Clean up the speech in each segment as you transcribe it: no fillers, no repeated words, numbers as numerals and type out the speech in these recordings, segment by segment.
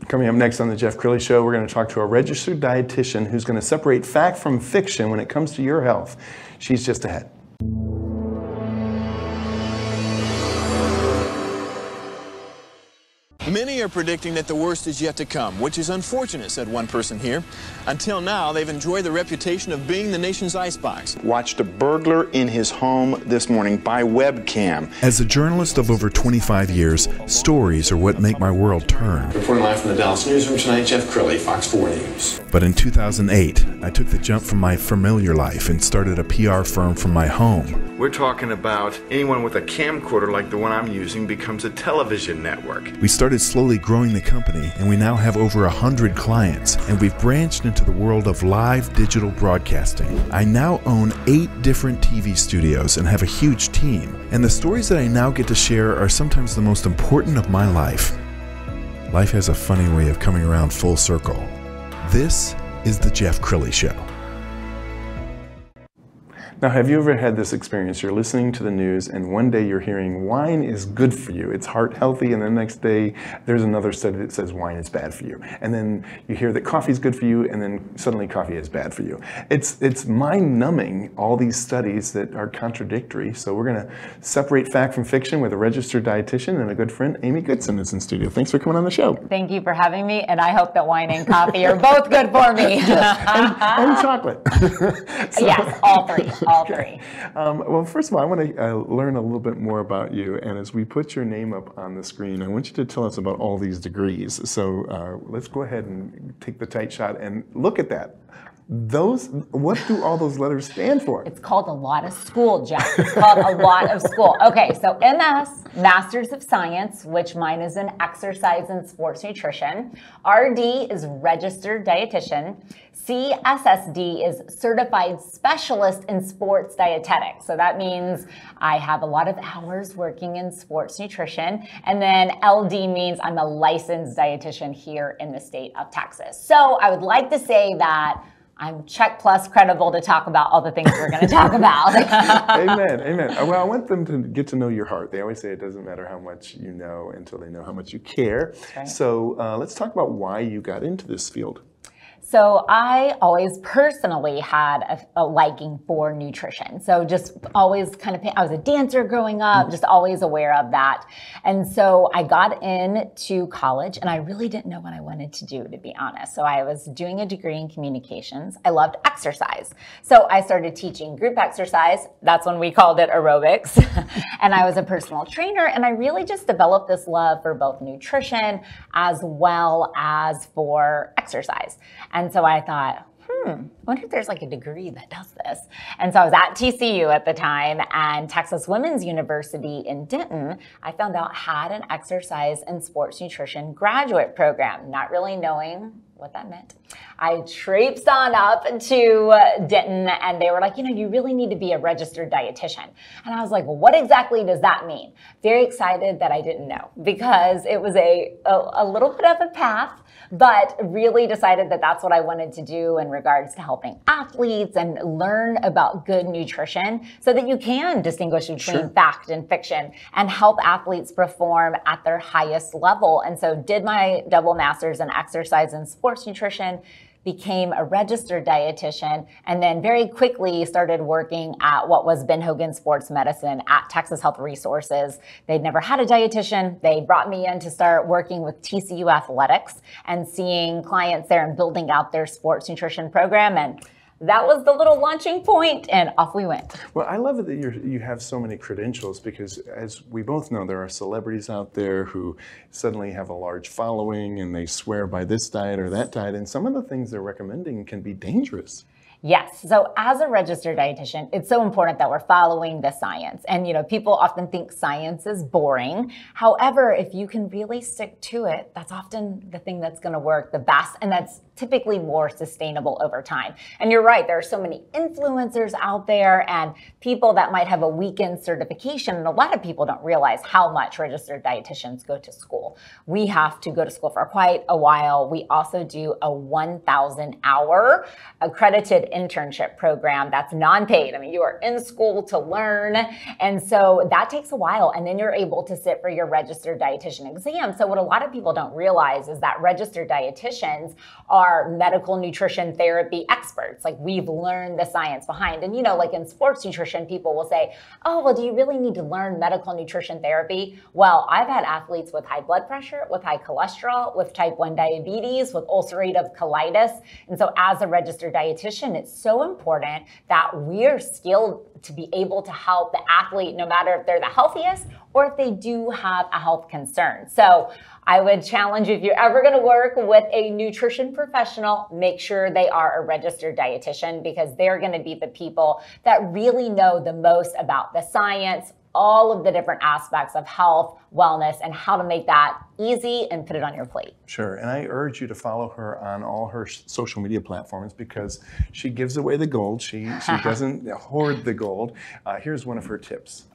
Coming up next on the Jeff Crilley Show, we're going to talk to a registered dietitian who's going to separate fact from fiction when it comes to your health. She's just ahead. Many are predicting that the worst is yet to come, which is unfortunate, said one person here. Until now, they've enjoyed the reputation of being the nation's icebox. Watched a burglar in his home this morning by webcam. As a journalist of over 25 years, stories are what make my world turn. Reporting live from the Dallas newsroom tonight, Jeff Crilley, Fox 4 News. But in 2008, I took the jump from my familiar life and started a PR firm from my home. We're talking about anyone with a camcorder like the one I'm using becomes a television network. We started slowly growing the company, and we now have over 100 clients, and we've branched into the world of live digital broadcasting. I now own 8 different TV studios and have a huge team, and the stories that I now get to share are sometimes the most important of my life. Life has a funny way of coming around full circle. This is the Jeff Crilley Show. Now, have you ever had this experience? You're listening to the news and one day you're hearing wine is good for you, it's heart healthy, and the next day there's another study that says wine is bad for you. And then you hear that coffee is good for you, and then suddenly coffee is bad for you. It's mind-numbing, all these studies that are contradictory. So we're going to separate fact from fiction with a registered dietitian, and a good friend, Amy Goodson, is in studio. Thanks for coming on the show. Thank you for having me, and I hope that wine and coffee are both good for me. Yes. And chocolate. Yes, all three. All three. Well, first of all, I want to learn a little bit more about you. And as we put your name up on the screen, I want you to tell us about all these degrees. So let's go ahead and take the tight shot and look at that. What do all those letters stand for? It's called a lot of school, Jeff. It's called a lot of school. Okay, so MS, Masters of Science, which mine is in Exercise and Sports Nutrition. RD is Registered Dietitian. CSSD is Certified Specialist in Sports Dietetics. So that means I have a lot of hours working in sports nutrition. And then LD means I'm a licensed dietitian here in the state of Texas. So I would like to say that I'm check plus credible to talk about all the things we're going to talk about. Amen, amen. Well, I want them to get to know your heart. They always say it doesn't matter how much you know until they know how much you care. Right. So let's talk about why you got into this field. So I always personally had a liking for nutrition. So just always I was a dancer growing up, just always aware of that. And so I got into college and I really didn't know what I wanted to do, to be honest. So I was doing a degree in communications. I loved exercise. So I started teaching group exercise. That's when we called it aerobics. And I was a personal trainer, and I really just developed this love for both nutrition as well as for exercise. And so I thought, I wonder if there's like a degree that does this. And so I was at TCU at the time, and Texas Women's University in Denton, I found out had an exercise and sports nutrition graduate program, not really knowing what that meant. I traipsed on up to Denton, and they were like, you really need to be a registered dietitian. And I was like, well, what exactly does that mean? Very excited that I didn't know, because it was a little bit of a path, but really decided that that's what I wanted to do in regards to helping athletes and learn about good nutrition so that you can distinguish between fact and fiction and help athletes perform at their highest level. And so did my double master's in exercise and sports nutrition, became a registered dietitian, and then very quickly started working at what was Ben Hogan Sports Medicine at Texas Health Resources. They'd never had a dietitian. They brought me in to start working with TCU Athletics and seeing clients there and building out their sports nutrition program. And that was the little launching point, and off we went. Well, I love it that you have so many credentials, because as we both know, there are celebrities out there who suddenly have a large following and they swear by this diet or that diet, and some of the things they're recommending can be dangerous. Yes. So as a registered dietitian, it's so important that we're following the science. And, people often think science is boring. However, if you can really stick to it, that's often the thing that's going to work the best. And that's typically more sustainable over time. And you're right, there are so many influencers out there and people that might have a weekend certification. And a lot of people don't realize how much registered dietitians go to school. We have to go to school for quite a while. We also do a 1,000-hour accredited paid internship program that's non-paid. I mean, you are in school to learn. And so that takes a while. And then you're able to sit for your registered dietitian exam. So what a lot of people don't realize is that registered dietitians are medical nutrition therapy experts. Like, we've learned the science behind. And, you know, like in sports nutrition, people will say, oh, well, do you really need to learn medical nutrition therapy? Well, I've had athletes with high blood pressure, with high cholesterol, with type 1 diabetes, with ulcerative colitis. And so as a registered dietitian, it's so important that we're skilled to be able to help the athlete, no matter if they're the healthiest or if they do have a health concern. So I would challenge you, if you're ever going to work with a nutrition professional, make sure they are a registered dietitian, because they're going to be the people that really know the most about the science, all of the different aspects of health, wellness, and how to make that easy and put it on your plate. Sure, and I urge you to follow her on all her social media platforms, because she gives away the gold. She doesn't hoard the gold. Here's one of her tips.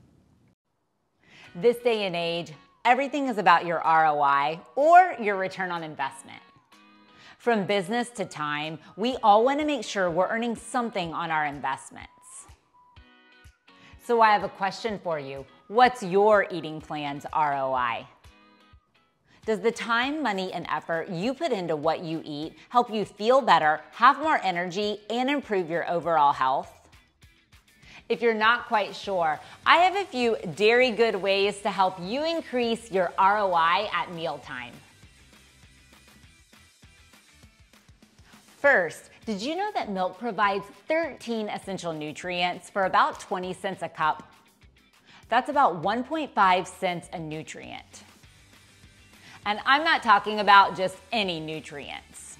This day and age, everything is about your ROI, or your return on investment. From business to time, we all want to make sure we're earning something on our investments. So I have a question for you. What's your eating plan's ROI? Does the time, money, and effort you put into what you eat help you feel better, have more energy, and improve your overall health? If you're not quite sure, I have a few dairy good ways to help you increase your ROI at mealtime. First, did you know that milk provides 13 essential nutrients for about 20 cents a cup? That's about 1.5 cents a nutrient. And I'm not talking about just any nutrients.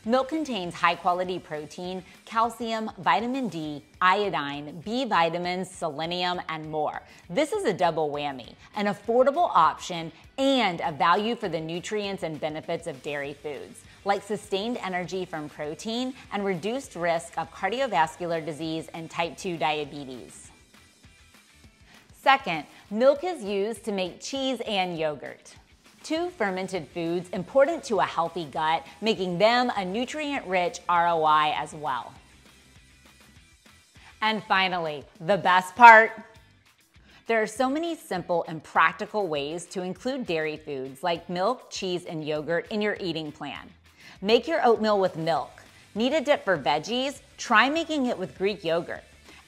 Milk contains high-quality protein, calcium, vitamin D, iodine, B vitamins, selenium, and more. This is a double whammy, an affordable option and a value for the nutrients and benefits of dairy foods, like sustained energy from protein and reduced risk of cardiovascular disease and type 2 diabetes. Second, milk is used to make cheese and yogurt, two fermented foods important to a healthy gut, making them a nutrient-rich ROI as well. And finally, the best part. There are so many simple and practical ways to include dairy foods like milk, cheese, and yogurt in your eating plan. Make your oatmeal with milk. Need a dip for veggies? Try making it with Greek yogurt.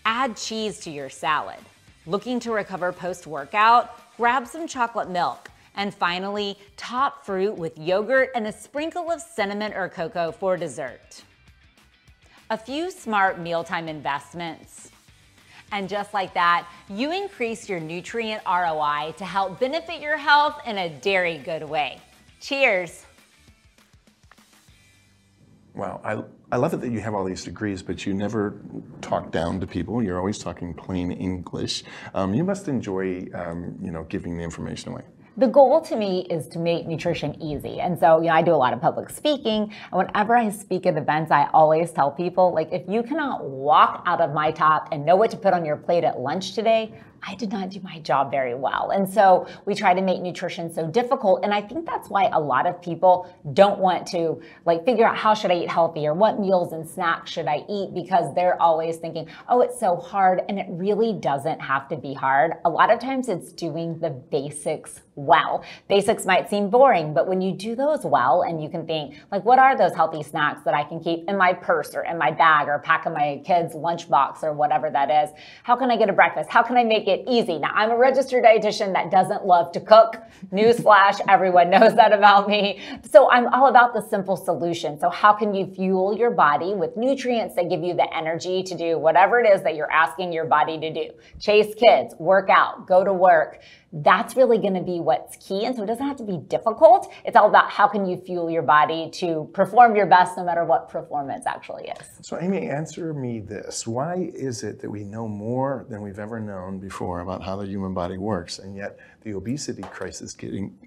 Add cheese to your salad. Looking to recover post-workout? Grab some chocolate milk. And finally, top fruit with yogurt and a sprinkle of cinnamon or cocoa for dessert. A few smart mealtime investments. And just like that, you increase your nutrient ROI to help benefit your health in a dairy good way. Cheers. Wow, I love it that you have all these degrees, but you never talk down to people. You're always talking plain English. You must enjoy, giving the information away. The goal to me is to make nutrition easy. And so, I do a lot of public speaking. And whenever I speak at events, I always tell people, like, if you cannot walk out of my top and know what to put on your plate at lunch today, I did not do my job very well. And so we try to make nutrition so difficult. And I think that's why a lot of people don't want to figure out how should I eat healthy or what meals and snacks should I eat, because they're always thinking, oh, it's so hard. And it really doesn't have to be hard. A lot of times it's doing the basics well. Basics might seem boring, but when you do those well and you can think, what are those healthy snacks that I can keep in my purse or in my bag or pack in my kid's lunchbox or whatever that is? How can I get a breakfast? How can I make it easy? Now, I'm a registered dietitian that doesn't love to cook. Newsflash, everyone knows that about me. So I'm all about the simple solution. So how can you fuel your body with nutrients that give you the energy to do whatever it is that you're asking your body to do? Chase kids, work out, go to work. That's really going to be what's key. And so it doesn't have to be difficult. It's all about how can you fuel your body to perform your best no matter what performance actually is. So Amy, answer me this. Why is it that we know more than we've ever known before about how the human body works, and yet the obesity crisis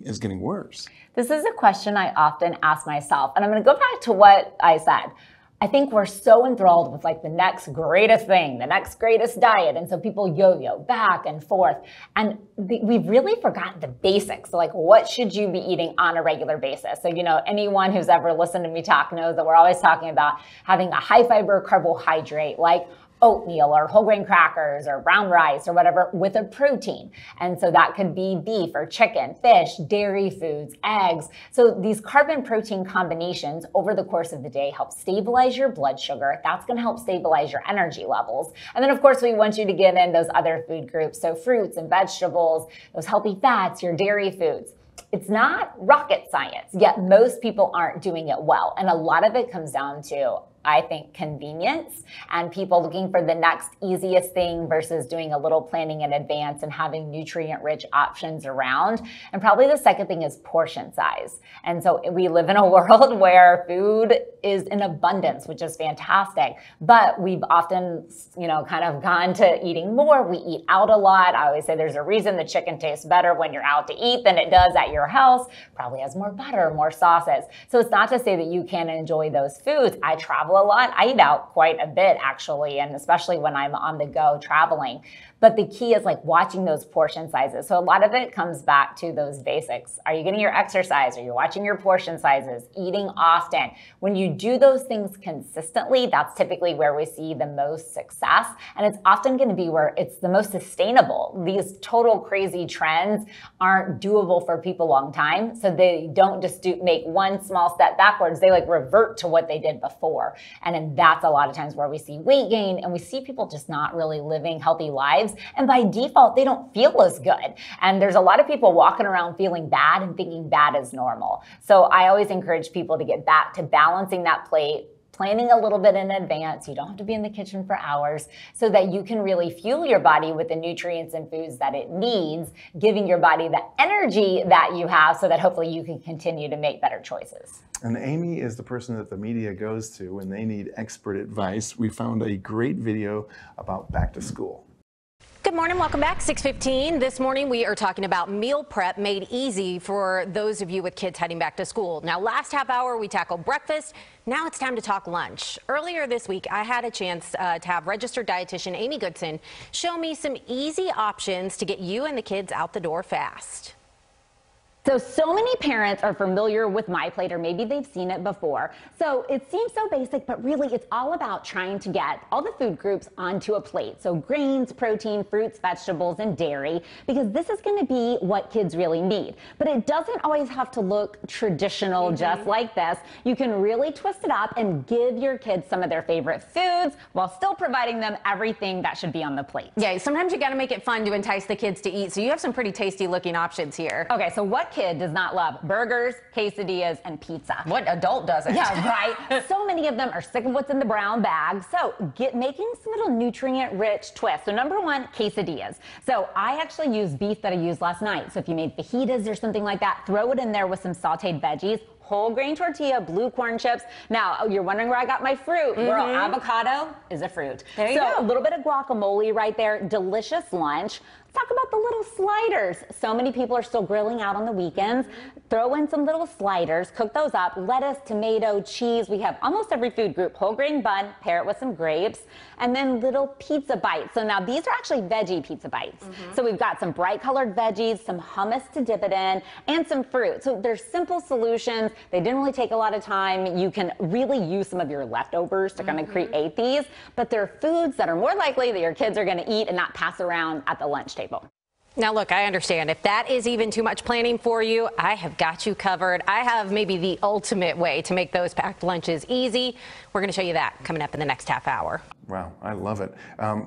is getting worse? This is a question I often ask myself. And I'm going to go back to what I said. I think we're so enthralled with like the next greatest thing, the next greatest diet. And so people yo-yo back and forth. And we've really forgotten the basics. So like, what should you be eating on a regular basis? So, anyone who's ever listened to me talk knows that we're always talking about having a high fiber carbohydrate like oatmeal or whole grain crackers or brown rice or whatever with a protein. And so that could be beef or chicken, fish, dairy foods, eggs. So these carb and protein combinations over the course of the day help stabilize your blood sugar. That's going to help stabilize your energy levels. And then of course we want you to get in those other food groups. So fruits and vegetables, those healthy fats, your dairy foods. It's not rocket science, yet most people aren't doing it well. And a lot of it comes down to, I think, convenience and people looking for the next easiest thing versus doing a little planning in advance and having nutrient-rich options around. And probably the second thing is portion size. And so we live in a world where food is in abundance, which is fantastic. But we've often, kind of gone to eating more. We eat out a lot. I always say there's a reason the chicken tastes better when you're out to eat than it does at your house. Probably has more butter, more sauces. So it's not to say that you can't enjoy those foods. I travel a lot. I eat out quite a bit actually, and especially when I'm on the go traveling. But the key is like watching those portion sizes. So a lot of it comes back to those basics. Are you getting your exercise? Are you watching your portion sizes? Eating often? When you do those things consistently, that's typically where we see the most success. And it's often going to be where it's the most sustainable. These total crazy trends aren't doable for people a long time. So they don't just make one small step backwards. They like revert to what they did before. And then that's a lot of times where we see weight gain and we see people just not really living healthy lives. And by default, they don't feel as good. And there's a lot of people walking around feeling bad and thinking bad is normal. So I always encourage people to get back to balancing that plate, planning a little bit in advance. You don't have to be in the kitchen for hours so that you can really fuel your body with the nutrients and foods that it needs, giving your body the energy that you have so that hopefully you can continue to make better choices. And Amy is the person that the media goes to when they need expert advice. We found a great video about back to school. Good morning, welcome back, 6:15. This morning we are talking about meal prep made easy for those of you with kids heading back to school. Now, last half hour we tackled breakfast. Now it's time to talk lunch. Earlier this week I had a chance to have registered dietitian Amy Goodson show me some easy options to get you and the kids out the door fast. So many parents are familiar with My Plate, or maybe they've seen it before. So it seems so basic, but really it's all about trying to get all the food groups onto a plate. So grains, protein, fruits, vegetables, and dairy, because this is going to be what kids really need. But it doesn't always have to look traditional just like this. You can really twist it up and give your kids some of their favorite foods while still providing them everything that should be on the plate. Yeah, sometimes you got to make it fun to entice the kids to eat. So you have some pretty tasty looking options here. Okay, so what kid does not love burgers, quesadillas, and pizza? What adult doesn't? Yeah, right. So many of them are sick of what's in the brown bag. So making some little nutrient-rich twists. So number one, quesadillas. So I actually use beef that I used last night. So if you made fajitas or something like that, throw it in there with some sauteed veggies. Whole grain tortilla, blue corn chips. Now, you're wondering where I got my fruit. Girl, avocado is a fruit. There you go. So a little bit of guacamole right there. Delicious lunch. Let's talk about the little sliders. So many people are still grilling out on the weekends. Throw in some little sliders, cook those up. Lettuce, tomato, cheese. We have almost every food group. Whole grain bun, pair it with some grapes, and then little pizza bites. So now these are actually veggie pizza bites. So we've got some bright colored veggies, some hummus to dip it in, and some fruit. So they're simple solutions. They didn't really take a lot of time. You can really use some of your leftovers to kind of create these, but they're foods that are more likely that your kids are going to eat and not pass around at the lunch table. Now, look, I understand if that is even too much planning for you, I have got you covered. I have maybe the ultimate way to make those packed lunches easy. We're going to show you that coming up in the next half hour. Wow, I love it.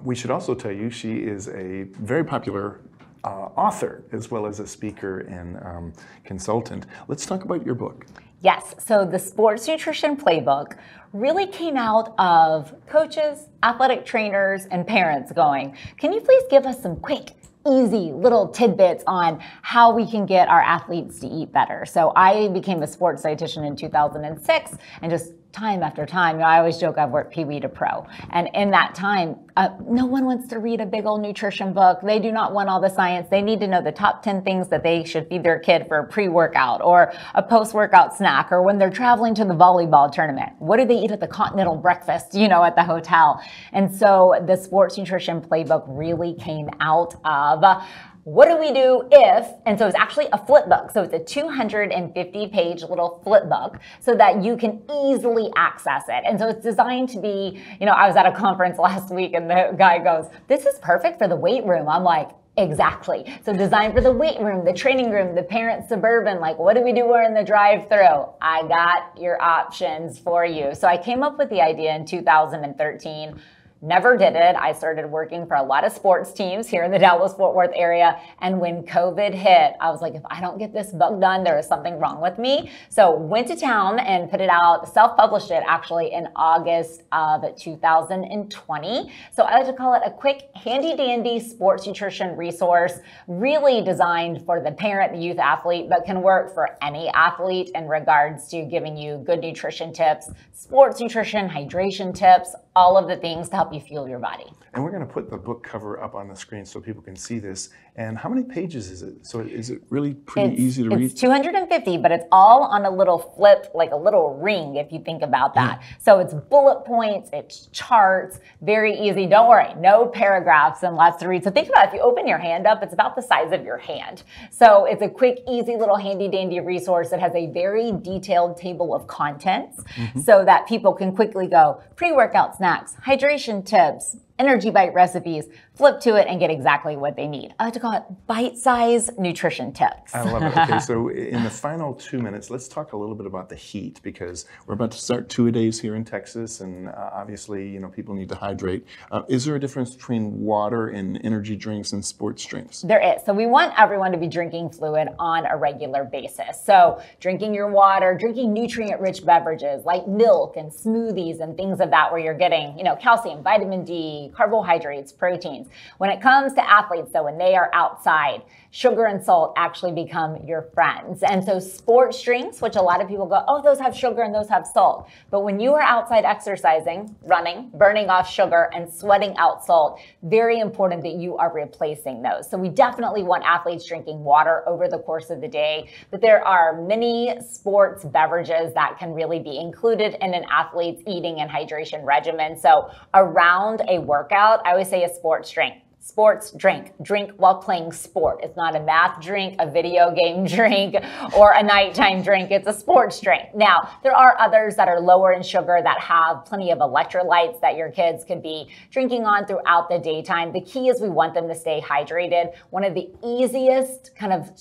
We should also tell you she is a very popular author as well as a speaker and consultant. Let's talk about your book. Yes, so the Sports Nutrition Playbook really came out of coaches, athletic trainers, and parents going, can you please give us some quick, easy little tidbits on how we can get our athletes to eat better? So I became a sports dietitian in 2006 and just time after time. I always joke I've worked Pee Wee to pro. And in that time, no one wants to read a big old nutrition book. They do not want all the science. They need to know the top 10 things that they should feed their kid for a pre-workout or a post-workout snack, or when they're traveling to the volleyball tournament. What do they eat at the continental breakfast, at the hotel? And so the sports nutrition playbook really came out of what do we do if, and so it's actually a flip book. So it's a 250-page little flip book so that you can easily access it. And so it's designed to be, I was at a conference last week and the guy goes, "This is perfect for the weight room." I'm like, exactly. So designed for the weight room, the training room, the parent suburban, like what do we do we're in the drive-through? I got your options for you. So I came up with the idea in 2013. Never did it. I started working for a lot of sports teams here in the Dallas-Fort Worth area. And when COVID hit, I was like, if I don't get this book done, there is something wrong with me. So went to town and put it out, self-published it actually in August of 2020. So I like to call it a quick, handy-dandy sports nutrition resource, really designed for the parent, the youth athlete, but can work for any athlete in regards to giving you good nutrition tips, sports nutrition, hydration tips, all of the things to help you fuel your body. And we're going to put the book cover up on the screen so people can see this. And how many pages is it? So is it really pretty easy to read? It's 250, but it's all on a little flip, like a little ring, if you think about that. Yeah. So it's bullet points, it's charts, very easy. Don't worry, no paragraphs and lots to read. So think about it, if you open your hand up, it's about the size of your hand. So it's a quick, easy little handy dandy resource that has a very detailed table of contents so that people can quickly go pre-workout snacks, hydration tips, energy bite recipes, flip to it and get exactly what they need. I like to call it bite-sized nutrition tips. I love it. Okay, so in the final 2 minutes, let's talk a little bit about the heat, because we're about to start two-a-days here in Texas, and obviously, people need to hydrate. Is there a difference between water and energy drinks and sports drinks? There is. So we want everyone to be drinking fluid on a regular basis. So drinking your water, drinking nutrient-rich beverages like milk and smoothies and things of that, where you're getting, calcium, vitamin D, carbohydrates, proteins. When it comes to athletes, though, when they are outside, sugar and salt actually become your friends. And so sports drinks, which a lot of people go, oh, those have sugar and those have salt. But when you are outside exercising, running, burning off sugar and sweating out salt, very important that you are replacing those. So we definitely want athletes drinking water over the course of the day, but there are many sports beverages that can really be included in an athlete's eating and hydration regimen. So around a workout, I always say a sports drink. Sports drink. Drink while playing sport. It's not a math drink, a video game drink, or a nighttime drink. It's a sports drink. Now, there are others that are lower in sugar that have plenty of electrolytes that your kids could be drinking on throughout the daytime. The key is we want them to stay hydrated. One of the easiest kind of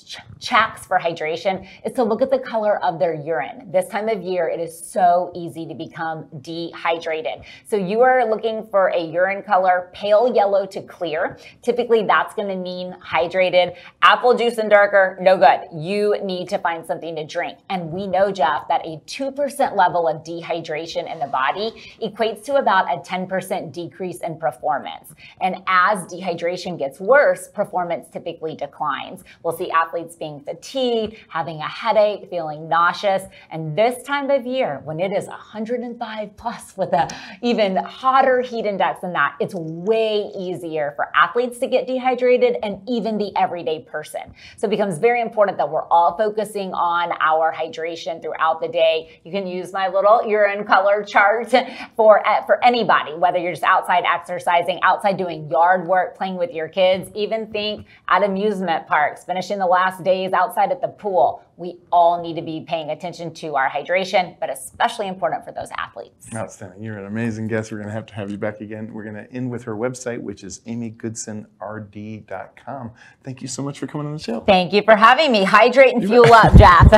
checks for hydration is to look at the color of their urine. This time of year, it is so easy to become dehydrated. So you are looking for a urine color, pale yellow to clear. Typically, that's going to mean hydrated. Apple juice and darker, no good. You need to find something to drink. And we know, Jeff, that a 2% level of dehydration in the body equates to about a 10% decrease in performance. And as dehydration gets worse, performance typically declines. We'll see athletes being fatigued, having a headache, feeling nauseous. And this time of year, when it is 105 plus with an even hotter heat index than that, it's way easier for athletes to get dehydrated and even the everyday person. So it becomes very important that we're all focusing on our hydration throughout the day. You can use my little urine color chart for anybody, whether you're just outside exercising, outside doing yard work, playing with your kids, even think at amusement parks, finishing the last days outside at the pool. We all need to be paying attention to our hydration, but especially important for those athletes. Outstanding. You're an amazing guest. We're going to have you back again. We're going to end with her website, which is amyGoodsonRD.com. Thank you so much for coming on the show. Thank you for having me. Hydrate and fuel up, Jeff.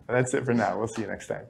That's it for now. We'll see you next time.